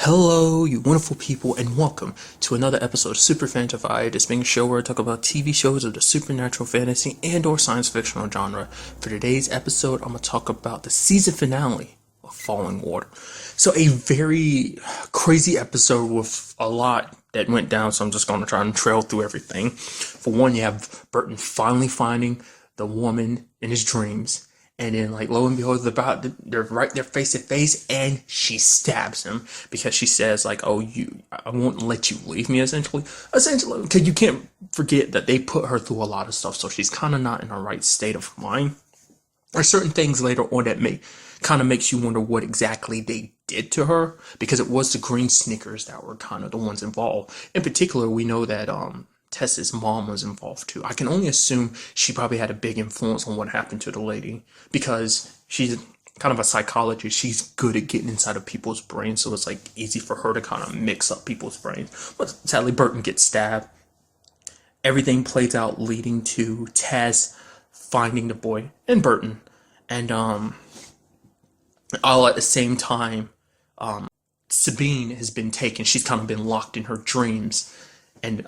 Hello, you wonderful people, and welcome to another episode of Super-Fanta-Fi. This being a show where I talk about TV shows of the supernatural, fantasy, and/or science fictional genre. For today's episode, I'm going to talk about the season finale of Falling Water. So, a very crazy episode with a lot that went down, so I'm just going to try and trail through everything. For one, you have Burton finally finding the woman in his dreams. And then, like, lo and behold, they're right there face to face, and she stabs him because she says, like, "Oh, I won't let you leave me." Essentially, because you can't forget that they put her through a lot of stuff, so she's kind of not in her right state of mind. There's certain things later on that makes you wonder what exactly they did to her, because it was the green sneakers that were kind of the ones involved. In particular, we know that Tess's mom was involved too. I can only assume she probably had a big influence on what happened to the lady, because she's kind of a psychologist. She's good at getting inside of people's brains, so it's like easy for her to kind of mix up people's brains. But sadly, Burton gets stabbed. Everything plays out leading to Tess finding the boy and Burton, and all at the same time. Sabine has been taken. She's kind of been locked in her dreams, and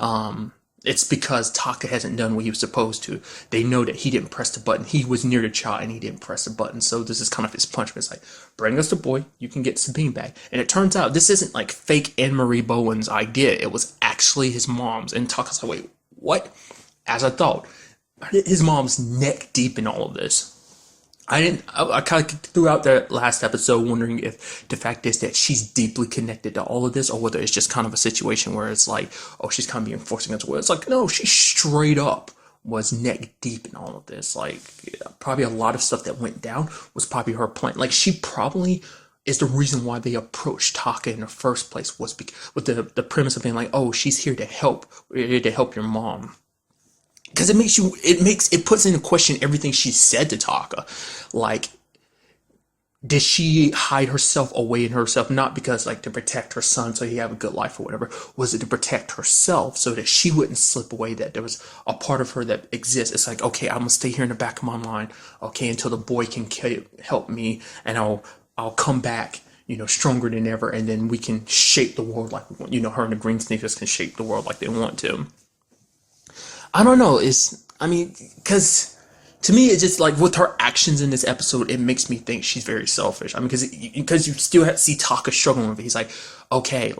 it's because Taka hasn't done what he was supposed to. They know that he didn't press the button. He was near the child and he didn't press the button. So this is kind of his punishment. It's like, bring us the boy, you can get Sabine back. And it turns out this isn't like fake Anne-Marie Bowen's idea. It was actually his mom's. And Taka's like, wait, what? As I thought, his mom's neck deep in all of this. I kind of threw out that last episode wondering if the fact is that she's deeply connected to all of this, or whether it's just kind of a situation where it's like, oh, she's kind of being forced against her will. It's like, no, she straight up was neck deep in all of this. Like, yeah, probably a lot of stuff that went down was probably her plan. Like, she probably is the reason why they approached Taka in the first place, was with the premise of being like, oh, she's here to help. We're here to help your mom. Because it puts into question everything she said to Taka. Like, did she hide herself away in herself, not because, like, to protect her son so he have a good life or whatever? Was it to protect herself so that she wouldn't slip away, that there was a part of her that exists? It's like, okay, I'm gonna stay here in the back of my mind, okay, until the boy can help me, and I'll come back, stronger than ever, and then we can shape the world like we want. Her and the green sneakers can shape the world like they want to. I don't know. Because to me, it's just like with her actions in this episode, it makes me think she's very selfish. I mean, because you still have to see Taka struggling with it. He's like, okay,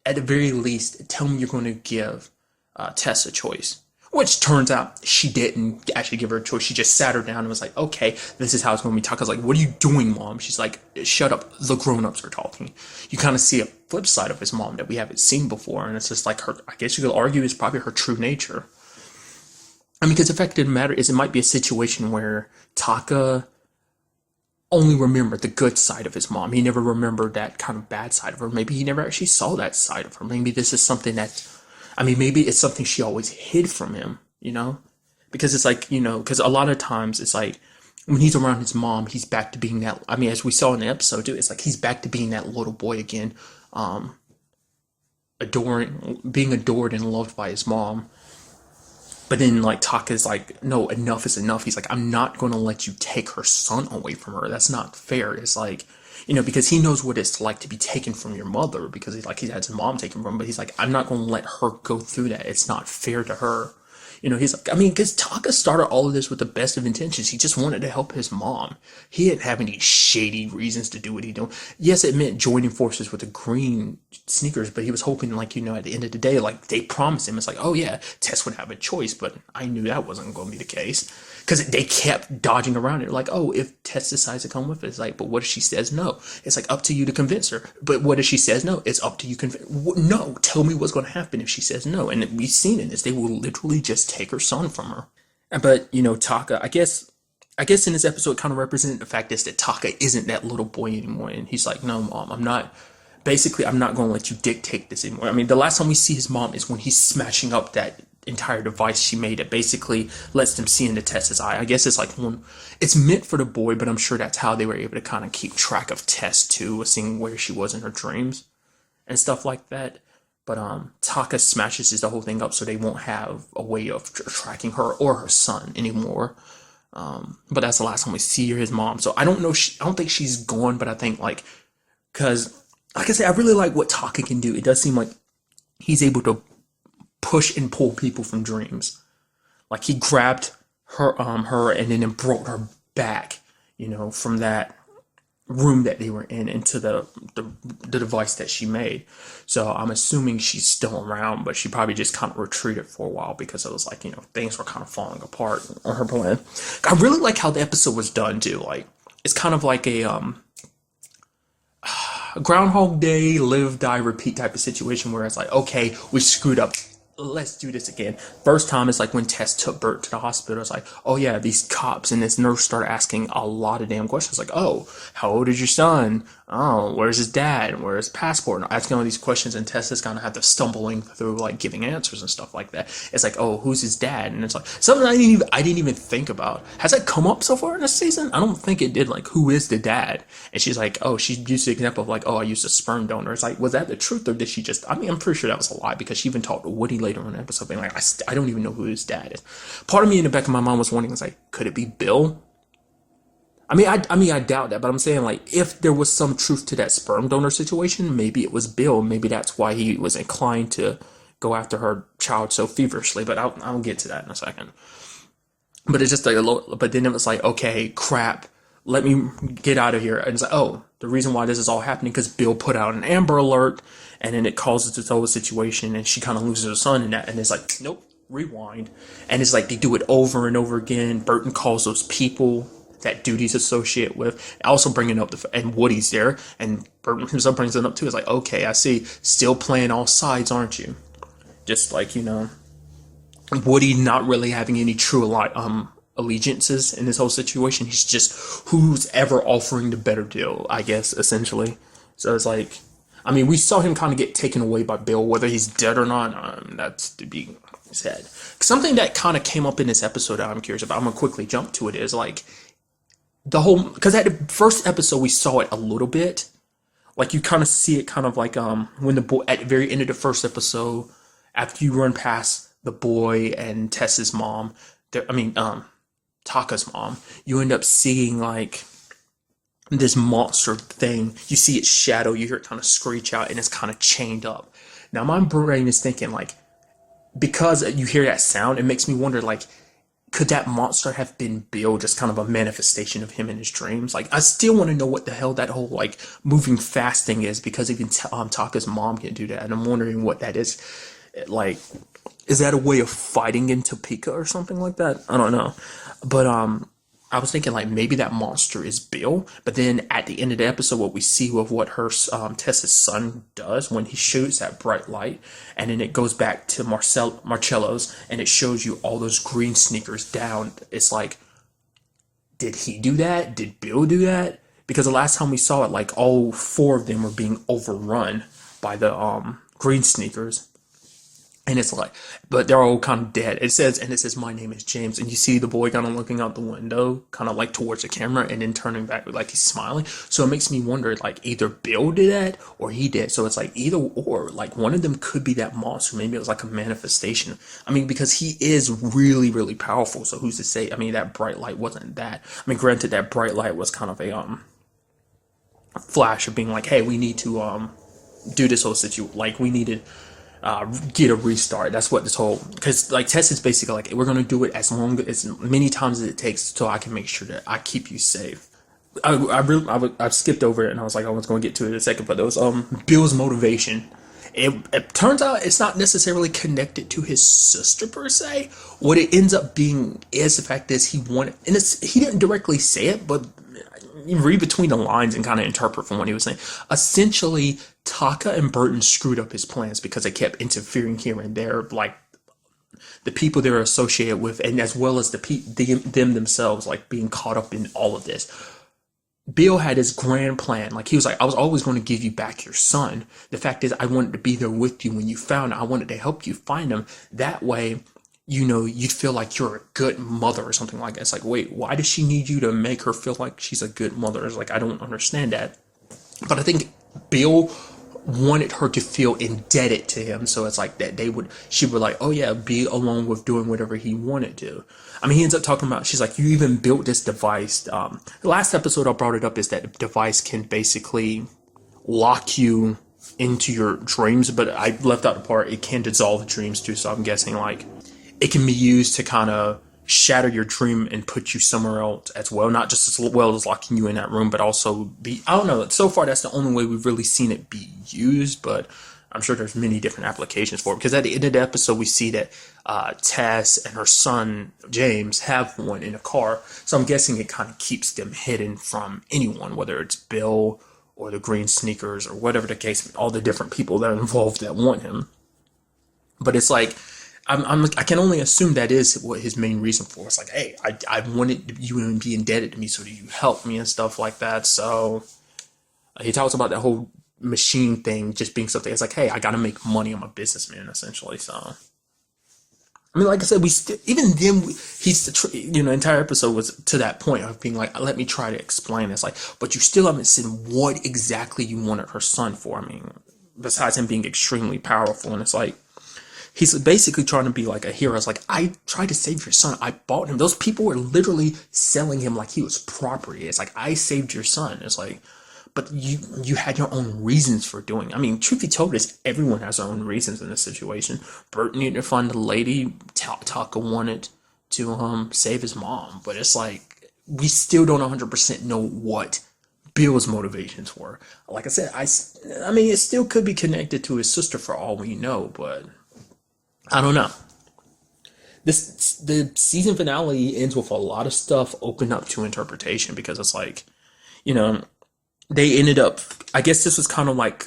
at the very least, tell me you're going to give Tess a choice. Which turns out she didn't actually give her a choice. She just sat her down and was like, okay, this is how it's going to be. Taka's like, what are you doing, Mom? She's like, shut up. The grown-ups are talking. You kind of see a flip side of his mom that we haven't seen before. And it's just like her, I guess you could argue, is probably her true nature. I mean, because the fact of the matter is, it might be a situation where Taka only remembered the good side of his mom. He never remembered that kind of bad side of her. Maybe he never actually saw that side of her. Maybe this is something maybe it's something she always hid from him, Because it's like, because a lot of times it's like, when he's around his mom, he's back to being that, as we saw in the episode too, it's like he's back to being that little boy again, being adored and loved by his mom. But then, like, Taka's like, no, enough is enough. He's like, I'm not going to let you take her son away from her. That's not fair. It's like, because he knows what it's like to be taken from your mother, because he had his mom taken from him. But he's like, I'm not going to let her go through that. It's not fair to her. He's like, because Taka started all of this with the best of intentions. He just wanted to help his mom. He didn't have any shady reasons to do what he did. Yes, it meant joining forces with the green sneakers, but he was hoping, like, at the end of the day, like, they promised him, it's like, oh yeah, Tess would have a choice, but I knew that wasn't going to be the case. Because they kept dodging around it. Like, oh, if Tess decides to come with it, it's like, but what if she says no? It's like, up to you to convince her. But what if she says no? It's up to you. No, tell me what's going to happen if she says no. And we've seen in this, they will literally just take her son from her. But, Taka, I guess in this episode, kind of represented the fact is that Taka isn't that little boy anymore. And he's like, no, Mom, I'm not going to let you dictate this anymore. The last time we see his mom is when he's smashing up that entire device she made that basically lets them see into Tess's eye. I guess it's like it's meant for the boy, but I'm sure that's how they were able to kind of keep track of Tess too, seeing where she was in her dreams and stuff like that. But Taka smashes the whole thing up so they won't have a way of tracking her or her son anymore. But that's the last time we see his mom. So I don't know. I don't think she's gone, but I think, like, because like I said, I really like what Taka can do. It does seem like he's able to push and pull people from dreams. Like he grabbed her and then brought her back, from that room that they were in into the device that she made. So I'm assuming she's still around, but she probably just kind of retreated for a while because it was like, things were kind of falling apart on her plan. I really like how the episode was done too. Like it's kind of like a Groundhog Day, live, die, repeat type of situation where it's like, okay, we screwed up. Let's do this again. First time is like when Tess took Bert to the hospital. It's like, oh yeah, these cops and this nurse started asking a lot of damn questions. Like, oh, how old is your son? Oh, where's his dad? Where's his passport? And asking all these questions, and Tess is gonna have to stumbling through like giving answers and stuff like that. It's like, oh, who's his dad? And it's like something I didn't even think about. Has that come up so far in this season? I don't think it did. Like, who is the dad? And she's like, oh, she used the example of like, oh, I used a sperm donor. It's like, was that the truth or did she just? I mean, I'm pretty sure that was a lie because she even talked to Woody later on in the episode, being like, I don't even know who his dad is. Part of me in the back of my mind was wondering, it's like, could it be Bill? I mean, I doubt that, but I'm saying like, if there was some truth to that sperm donor situation, maybe it was Bill. Maybe that's why he was inclined to go after her child so feverishly. But I'll get to that in a second. But it's just like a little. But then it was like, okay, crap. Let me get out of here. And it's like, oh, the reason why this is all happening because Bill put out an Amber Alert, and then it causes this whole situation, and she kind of loses her son in that. And it's like, nope, rewind. And it's like they do it over and over again. Burton calls those people that duties associate with, also bringing up and Woody's there, and Burton himself brings it up too. It's like, okay, I see, still playing all sides, aren't you? Just like, Woody not really having any true allegiances in this whole situation. He's just who's ever offering the better deal, I guess, essentially. So it's like, I mean, we saw him kind of get taken away by Bill, whether he's dead or not. That's to be said. Something that kind of came up in this episode that I'm curious about, I'm gonna quickly jump to it, is like the whole, because at the first episode we saw it a little bit, like you kind of see it kind of like when the boy at the very end of the first episode, after you run past the boy and Tess's mom, Taka's mom, you end up seeing like this monster thing. You see its shadow, you hear it kind of screech out, and it's kind of chained up. Now my brain is thinking like, because you hear that sound, it makes me wonder like, could that monster have been Bill, just kind of a manifestation of him in his dreams? Like, I still want to know what the hell that whole, like, moving fast thing is, because even Taka's mom can do that, and I'm wondering what that is. Like, is that a way of fighting in Topeka or something like that? I don't know. But, I was thinking, like, maybe that monster is Bill, but then at the end of the episode, what we see with what her, Tessa's son does when he shoots that bright light, and then it goes back to Marcello's, and it shows you all those green sneakers down. It's like, did he do that? Did Bill do that? Because the last time we saw it, like, all four of them were being overrun by the, green sneakers. And it's like, but they're all kind of dead. It says, my name is James. And you see the boy kind of looking out the window, kind of like towards the camera, and then turning back like he's smiling. So it makes me wonder, like, either Bill did that or he did. So it's like either or, like one of them could be that monster. Maybe it was like a manifestation. I mean, because he is really, really powerful. So who's to say? I mean, that bright light wasn't that. I mean, granted, that bright light was kind of a flash of being like, hey, we need to do this whole situation. Like, we needed get a restart. That's what this whole, because like Tess is basically like, we're gonna do it as many times as it takes so I can make sure that I keep you safe. I skipped over it, and I was like, I was going to get to it in a second, but there was Bill's motivation. It turns out it's not necessarily connected to his sister per se. What it ends up being is the fact is he wanted, and he didn't directly say it, but you read between the lines and kind of interpret from what he was saying. Essentially, Taka and Burton screwed up his plans because they kept interfering here and there, like the people they're associated with, and as well as them themselves, like being caught up in all of this. Bill had his grand plan. Like, he was like, I was always going to give you back your son. The fact is, I wanted to be there with you when you found him. I wanted to help you find him. That way, you'd feel like you're a good mother or something like that. It's like, wait, why does she need you to make her feel like she's a good mother? It's like, I don't understand that. But I think Bill wanted her to feel indebted to him, so it's like that she would like, oh yeah, be along with doing whatever he wanted to. I mean, he ends up talking about, she's like, you even built this device. The last episode I brought it up is that the device can basically lock you into your dreams, but I left out the part it can dissolve dreams too. So I'm guessing like it can be used to kind of shatter your dream and put you somewhere else as well. Not just as well as locking you in that room, but also be, I don't know. So far, that's the only way we've really seen it be used, but I'm sure there's many different applications for it. Because at the end of the episode, we see that Tess and her son, James, have one in a car. So I'm guessing it kind of keeps them hidden from anyone, whether it's Bill or the Green Sneakers or whatever the case, all the different people that are involved that want him. But it's like, I can only assume that is what his main reason for. It's like, hey, I wanted you to be indebted to me, so do you help me and stuff like that. So he talks about that whole machine thing just being something. It's like, hey, I got to make money. I'm a businessman, essentially. So, I mean, like I said, even then, he's the entire episode was to that point of being like, let me try to explain this. Like, but you still haven't said what exactly you wanted her son for. I mean, besides him being extremely powerful, and it's like, he's basically trying to be like a hero. It's like, I tried to save your son. I bought him. Those people were literally selling him like he was property. It's like, I saved your son. It's like, but you had your own reasons for doing it. I mean, truth be told, everyone has their own reasons in this situation. Bert needed to find a lady. Taka wanted to save his mom. But it's like, we still don't 100% know what Bill's motivations were. Like I said, I mean, it still could be connected to his sister for all we know, but I don't know. The season finale ends with a lot of stuff open up to interpretation because it's like, they ended up. I guess this was kind of like,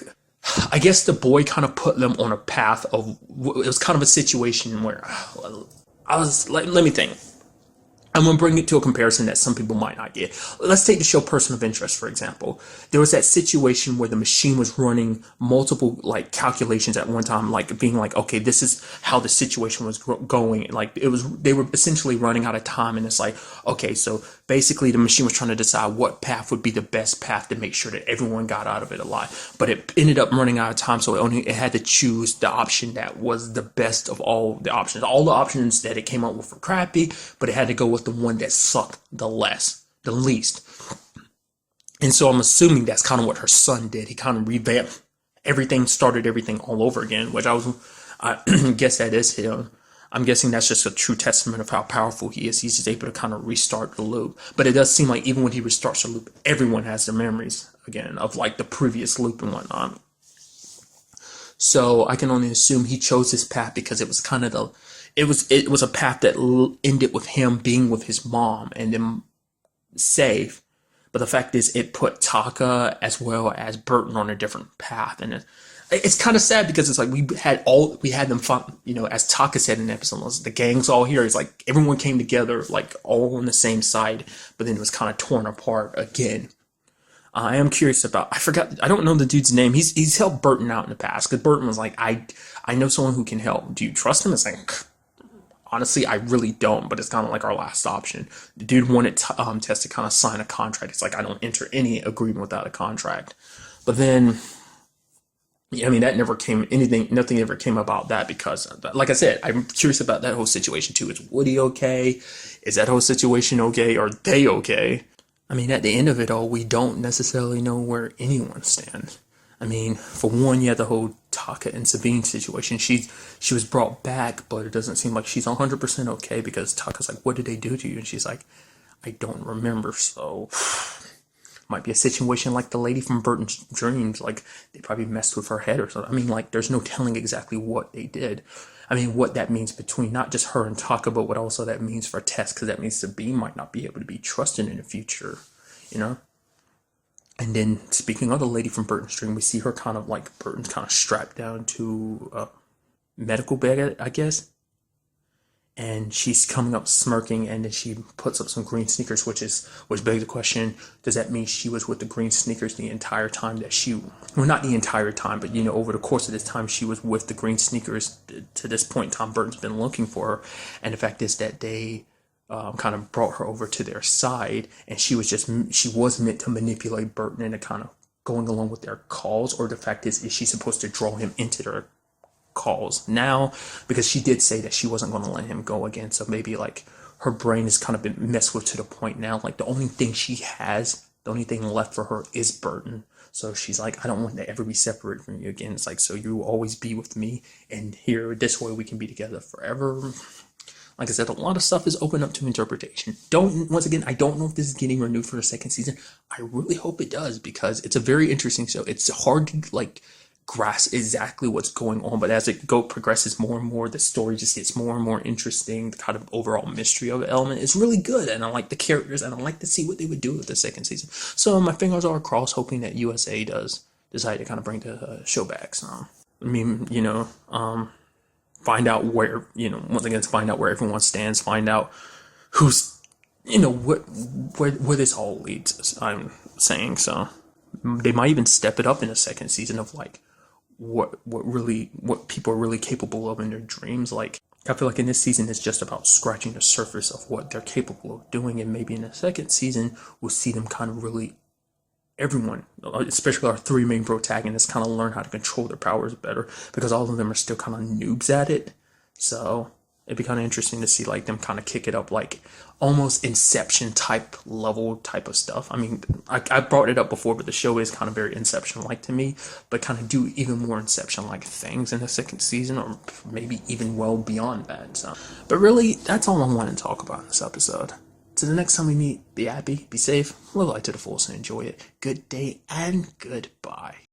I guess the boy kind of put them on a path of. It was kind of a situation where I was like, let me think. I'm going to bring it to a comparison that some people might not get. Let's take the show Person of Interest, for example. There was that situation where the machine was running multiple like calculations at one time, like being like, okay, this is how the situation was going. Like they were essentially running out of time. And it's like, okay, so basically the machine was trying to decide what path would be the best path to make sure that everyone got out of it alive. But it ended up running out of time. So it had to choose the option that was the best of all the options. All the options that it came up with were crappy, but it had to go with the one that sucked the least. And so I'm assuming that's kind of what her son did. He kind of revamped everything, started everything all over again, which I guess that is him. I'm guessing that's just a true testament of how powerful he is. He's just able to kind of restart the loop. But it does seem like even when he restarts the loop, everyone has their memories again of like the previous loop and whatnot. So I can only assume he chose this path because it was kind of it was a path that ended with him being with his mom and then safe. But the fact is, it put Taka as well as Burton on a different path, and it's kind of sad because it's like we had them find, as Taka said in the episode, the gang's all here. It's like everyone came together like all on the same side, but then it was kind of torn apart again. I am curious about, I don't know the dude's name. He's helped Burton out in the past because Burton was like, I know someone who can help. Do you trust him? It's like, honestly, I really don't, but it's kind of like our last option. The dude wanted Tess to kind of sign a contract. It's like, I don't enter any agreement without a contract. But then, I mean, nothing ever came about that because, like I said, I'm curious about that whole situation too. Is Woody okay? Is that whole situation okay? Are they okay? I mean, at the end of it all, we don't necessarily know where anyone stands. I mean, for one, you had the whole Taka and Sabine situation. She was brought back, but it doesn't seem like she's 100% okay because Taka's like, what did they do to you? And she's like, I don't remember. So, might be a situation like the lady from Burton's Dreams. Like, they probably messed with her head or something. I mean, like, there's no telling exactly what they did. I mean, what that means between not just her and Taka, but what also that means for Tess, because that means Sabine might not be able to be trusted in the future, And then, speaking of the lady from Burton's Dream, we see her kind of like, Burton's kind of strapped down to a medical bed, I guess. And she's coming up smirking, and then she puts up some green sneakers, which begs the question, does that mean she was with the green sneakers the entire time that well, not the entire time, but, over the course of this time, she was with the green sneakers. To this point, Tom Burton's been looking for her. And the fact is that they kind of brought her over to their side, and she was meant to manipulate Burton into kind of going along with their calls, or the fact is she supposed to draw him into their calls now, because she did say that she wasn't going to let him go again. So maybe like her brain has kind of been messed with to the point now, like the only thing left for her is Burton. So she's like, I don't want to ever be separate from you again. It's like, so you will always be with me, and here, this way we can be together forever. Like I said, a lot of stuff is open up to interpretation. Once again, I don't know if this is getting renewed for a second season. I really hope it does, because it's a very interesting show. It's hard to like grasp exactly what's going on, but as it progresses more and more, the story just gets more and more interesting. The kind of overall mystery of the element is really good, and I like the characters, and I like to see what they would do with the second season. So my fingers are crossed, hoping that USA does decide to kind of bring the show back. So I mean, find out where, once again, find out where everyone stands, find out who's, where this all leads, I'm saying. So they might even step it up in a second season of like what people are really capable of in their dreams. Like, I feel like in this season it's just about scratching the surface of what they're capable of doing, and maybe in the second season we'll see them kind of really, everyone, especially our three main protagonists, kind of learn how to control their powers better, because all of them are still kind of noobs at it. So it'd be kind of interesting to see like them kind of kick it up, like almost Inception type level type of stuff. I mean, I brought it up before, but the show is kind of very Inception like to me, but kind of do even more Inception like things in the second season, or maybe even well beyond that. So, but really, that's all I want to talk about in this episode. Till the next time we meet, be happy, be safe, live life to the fullest, and enjoy it. Good day and goodbye.